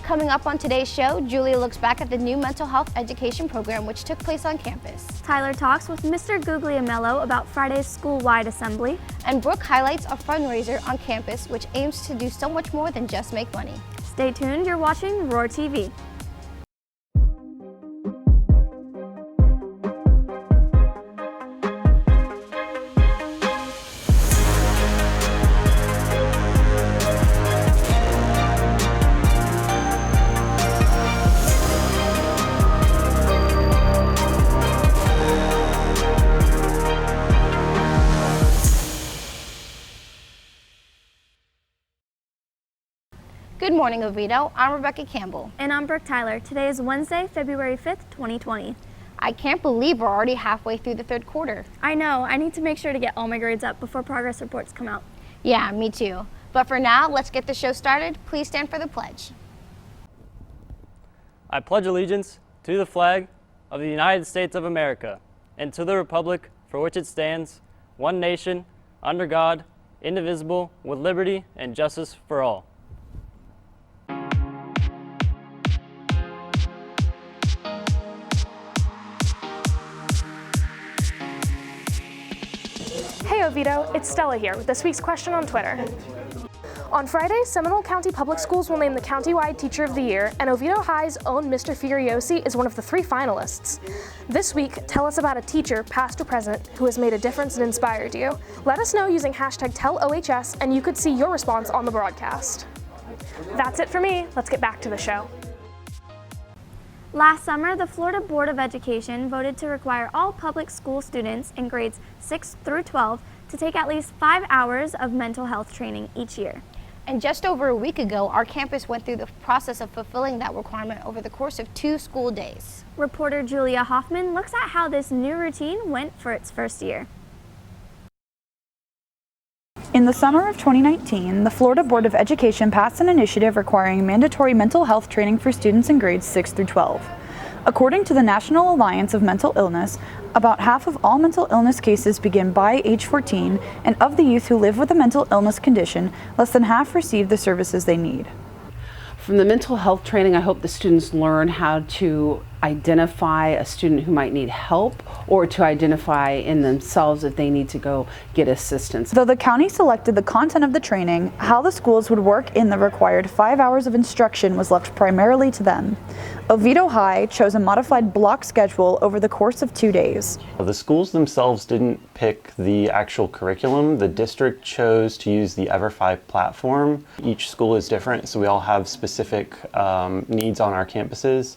Coming up on today's show, Julia looks back at the new mental health education program which took place on campus. Tyler talks with Mr. Guglielmello about Friday's school-wide assembly. And Brooke highlights a fundraiser on campus which aims to do so much more than just make money. Stay tuned, you're watching Roar TV. Good morning, Oviedo. I'm Rebecca Campbell. And I'm Brooke Tyler. Today is Wednesday, February 5th, 2020. I can't believe we're already halfway through the third quarter. I know. I need to make sure to get all my grades up before progress reports come out. Yeah, me too. But for now, let's get the show started. Please stand for the pledge. I pledge allegiance to the flag of the United States of America and to the republic for which it stands, one nation, under God, indivisible, with liberty and justice for all. Hey Oviedo, it's Stella here with this week's question on Twitter. On Friday, Seminole County Public Schools will name the countywide Teacher of the Year, and Oviedo High's own Mr. Furiosi is one of the 3 finalists. This week, tell us about a teacher, past or present, who has made a difference and inspired you. Let us know using hashtag TellOHS, and you could see your response on the broadcast. That's it for me. Let's get back to the show. Last summer, the Florida Board of Education voted to require all public school students in grades 6 through 12 to take at least 5 hours of mental health training each year. And just over a week ago, our campus went through the process of fulfilling that requirement over the course of 2 school days. Reporter Julia Hoffman looks at how this new routine went for its first year. In the summer of 2019, the Florida Board of Education passed an initiative requiring mandatory mental health training for students in grades 6 through 12. According to the National Alliance of Mental Illness, about half of all mental illness cases begin by age 14, and of the youth who live with a mental illness condition, less than half receive the services they need. From the mental health training, I hope the students learn how to identify a student who might need help or to identify in themselves if they need to go get assistance. Though the county selected the content of the training, how the schools would work in the required 5 hours of instruction was left primarily to them. Oviedo High chose a modified block schedule over the course of 2 days. The schools themselves didn't pick the actual curriculum. The district chose to use the EverFi platform. Each school is different, so we all have specific needs on our campuses.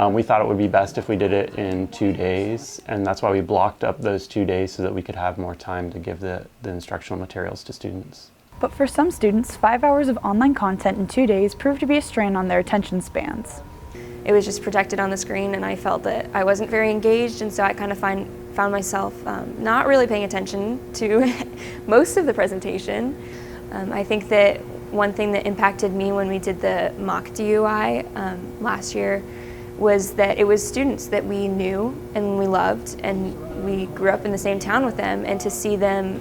We thought it would be best if we did it in 2 days, and that's why we blocked up those 2 days so that we could have more time to give the instructional materials to students. But for some students, 5 hours of online content in 2 days proved to be a strain on their attention spans. It was just projected on the screen, and I felt that I wasn't very engaged, and so I kind of found myself not really paying attention to most of the presentation. I think that one thing that impacted me when we did the mock DUI last year was that it was students that we knew and we loved, and we grew up in the same town with them, and to see them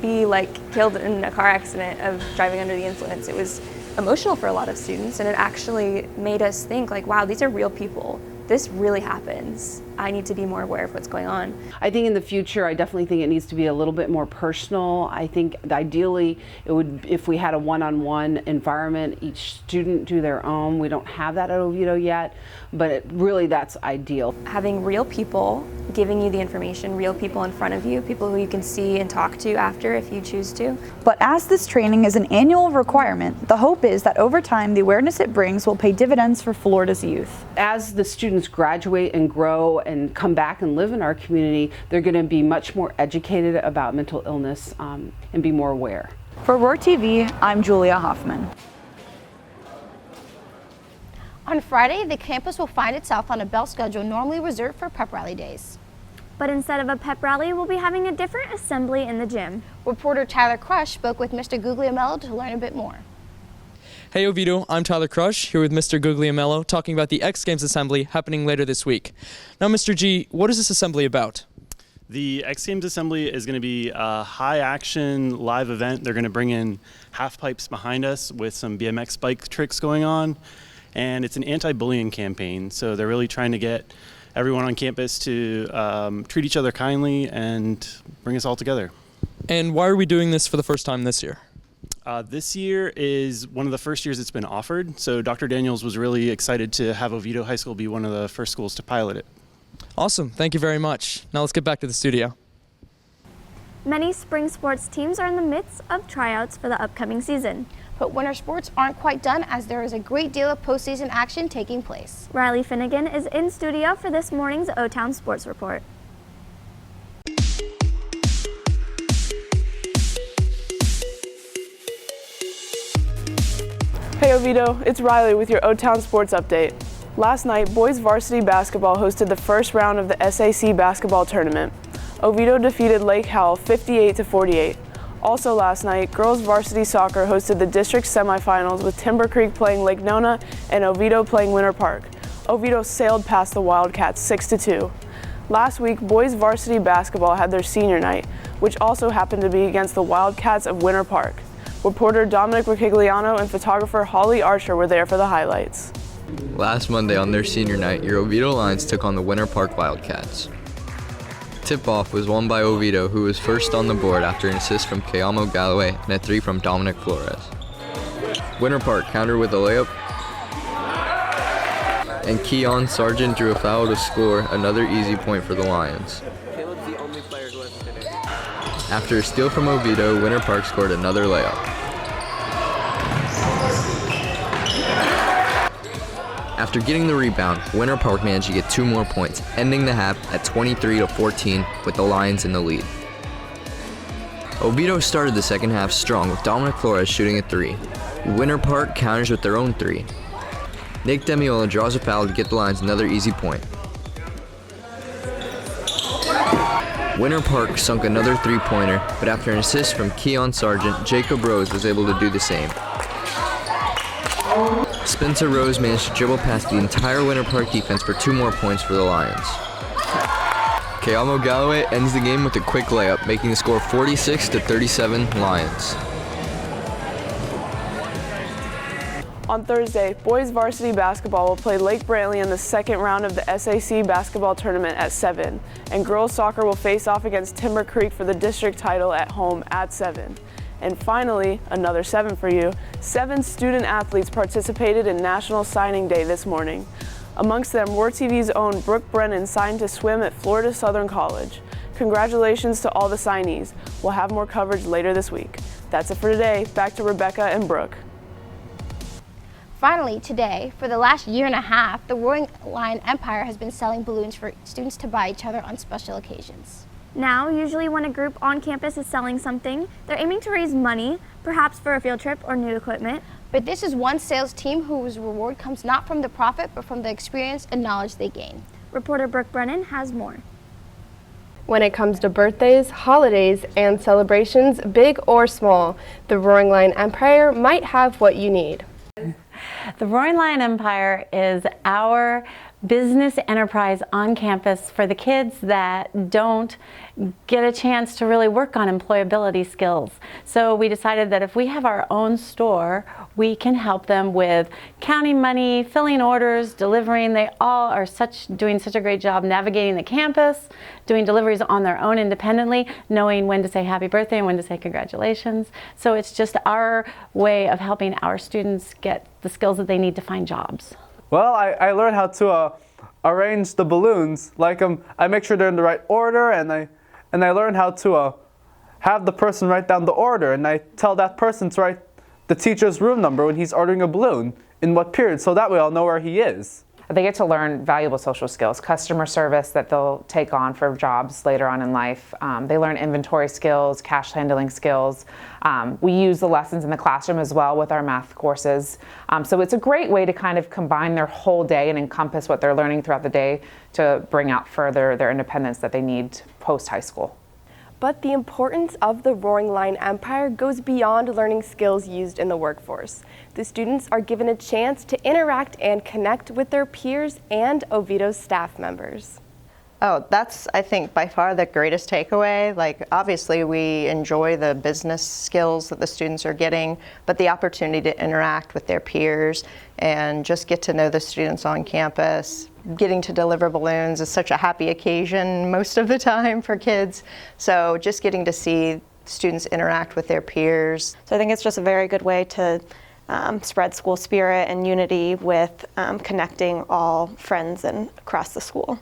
be killed in a car accident of driving under the influence, it was emotional for a lot of students, and it actually made us think wow, these are real people. This really happens. I need to be more aware of what's going on. I think in the future, I definitely think it needs to be a little bit more personal. I think ideally it would, if we had a one-on-one environment, each student do their own. We don't have that at Oviedo yet, but really that's ideal. Having real people giving you the information, real people in front of you, people who you can see and talk to after if you choose to. But as this training is an annual requirement, the hope is that over time the awareness it brings will pay dividends for Florida's youth. As the students graduate and grow and come back and live in our community, they're going to be much more educated about mental illness and be more aware. For Roar TV, I'm Julia Hoffman. On Friday, the campus will find itself on a bell schedule normally reserved for pep rally days. But instead of a pep rally, we'll be having a different assembly in the gym. Reporter Tyler Crush spoke with Mr. Guglielmello to learn a bit more. Hey Oviedo, I'm Tyler Crush, here with Mr. Guglielmello, talking about the XGames Assembly happening later this week. Now, Mr. G, what is this assembly about? The XGames Assembly is going to be a high-action live event. They're going to bring in half pipes behind us with some BMX bike tricks going on. and it's an anti-bullying campaign. So they're really trying to get everyone on campus to treat each other kindly and bring us all together. And why are we doing this for the first time this year? This year is one of the first years it's been offered, so Dr. Daniels was really excited to have Oviedo High School be one of the first schools to pilot it. Awesome, thank you very much. Now let's get back to the studio. Many spring sports teams are in the midst of tryouts for the upcoming season. But winter sports aren't quite done, as there is a great deal of postseason action taking place. Riley Finnegan is in studio for this morning's O-Town Sports Report. Hey Oviedo, it's Riley with your O-Town Sports Update. Last night, boys varsity basketball hosted the first round of the SAC basketball tournament. Oviedo defeated Lake Howell 58-48. Also last night, girls varsity soccer hosted the district semifinals with Timber Creek playing Lake Nona and Oviedo playing Winter Park. Oviedo sailed past the Wildcats 6-2. Last week, boys varsity basketball had their senior night, which also happened to be against the Wildcats of Winter Park. Reporter Dominic Richigliano and photographer Holly Archer were there for the highlights. Last Monday on their senior night, your Oviedo Lions took on the Winter Park Wildcats. Tip-off was won by Oviedo, who was first on the board after an assist from Keamo Galloway and a three from Dominic Flores. Winter Park countered with a layup, and Keon Sargent drew a foul to score another easy point for the Lions. After a steal from Oviedo, Winter Park scored another layup. After getting the rebound, Winter Park managed to get 2 more points, ending the half at 23-14 with the Lions in the lead. Oviedo started the second half strong with Dominic Flores shooting a 3. Winter Park counters with their own 3. Nick Demiola draws a foul to get the Lions another easy point. Winter Park sunk another 3-pointer, but after an assist from Keon Sargent, Jacob Rose was able to do the same. Spencer Rose managed to dribble past the entire Winter Park defense for 2 more points for the Lions. Keamo Galloway ends the game with a quick layup, making the score 46-37 Lions. On Thursday, boys varsity basketball will play Lake Brantley in the second round of the SAC basketball tournament at 7, and girls soccer will face off against Timber Creek for the district title at home at 7. And finally, another 7 for you, 7 student athletes participated in National Signing Day this morning. Amongst them, WarTV's own Brooke Brennan signed to swim at Florida Southern College. Congratulations to all the signees. We'll have more coverage later this week. That's it for today. Back to Rebecca and Brooke. Finally, today, for the last year and a half, the Roaring Lion Empire has been selling balloons for students to buy each other on special occasions. Now, usually when a group on campus is selling something, they're aiming to raise money, perhaps for a field trip or new equipment. But this is one sales team whose reward comes not from the profit, but from the experience and knowledge they gain. Reporter Brooke Brennan has more. When it comes to birthdays, holidays, and celebrations, big or small, the Roaring Lion Empire might have what you need. The Roaring Lion Empire is our business enterprise on campus for the kids that don't get a chance to really work on employability skills. So we decided that if we have our own store, we can help them with counting money, filling orders, delivering. They all are doing such a great job navigating the campus, doing deliveries on their own independently, knowing when to say happy birthday and when to say congratulations. So it's just our way of helping our students get the skills that they need to find jobs. Well, I learned how to arrange the balloons. Like I make sure they're in the right order, and I learned how to have the person write down the order, and I tell that person to write the teacher's room number when he's ordering a balloon, in what period, so that way I'll know where he is. They get to learn valuable social skills, customer service that they'll take on for jobs later on in life. They learn inventory skills, cash handling skills. We use the lessons in the classroom as well with our math courses. So it's a great way to kind of combine their whole day and encompass what they're learning throughout the day to bring out further their independence that they need post-high school. But the importance of the Roaring Lion Empire goes beyond learning skills used in the workforce. The students are given a chance to interact and connect with their peers and Oviedo's staff members. Oh, that's, I think, by far the greatest takeaway. Like, obviously, we enjoy the business skills that the students are getting, but the opportunity to interact with their peers and just get to know the students on campus. Getting to deliver balloons is such a happy occasion most of the time for kids. So just getting to see students interact with their peers. So I think it's just a very good way to spread school spirit and unity with connecting all friends and across the school.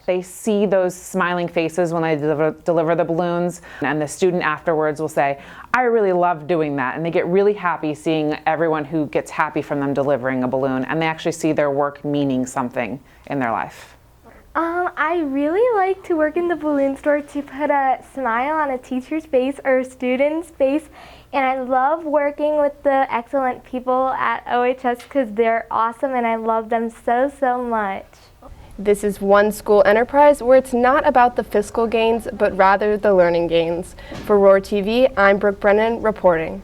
They see those smiling faces when they deliver the balloons, and the student afterwards will say, I really love doing that, and they get really happy seeing everyone who gets happy from them delivering a balloon, and they actually see their work meaning something in their life. I really like to work in the balloon store to put a smile on a teacher's face or a student's face, and I love working with the excellent people at OHS because they're awesome and I love them so much. This is one school enterprise where it's not about the fiscal gains, but rather the learning gains. For Roar TV, I'm Brooke Brennan reporting.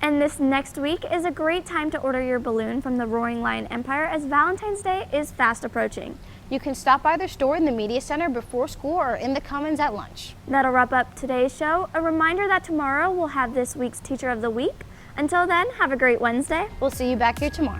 And this next week is a great time to order your balloon from the Roaring Lion Empire as Valentine's Day is fast approaching. You can stop by their store in the Media Center before school or in the Commons at lunch. That'll wrap up today's show. A reminder that tomorrow we'll have this week's Teacher of the Week. Until then, have a great Wednesday. We'll see you back here tomorrow.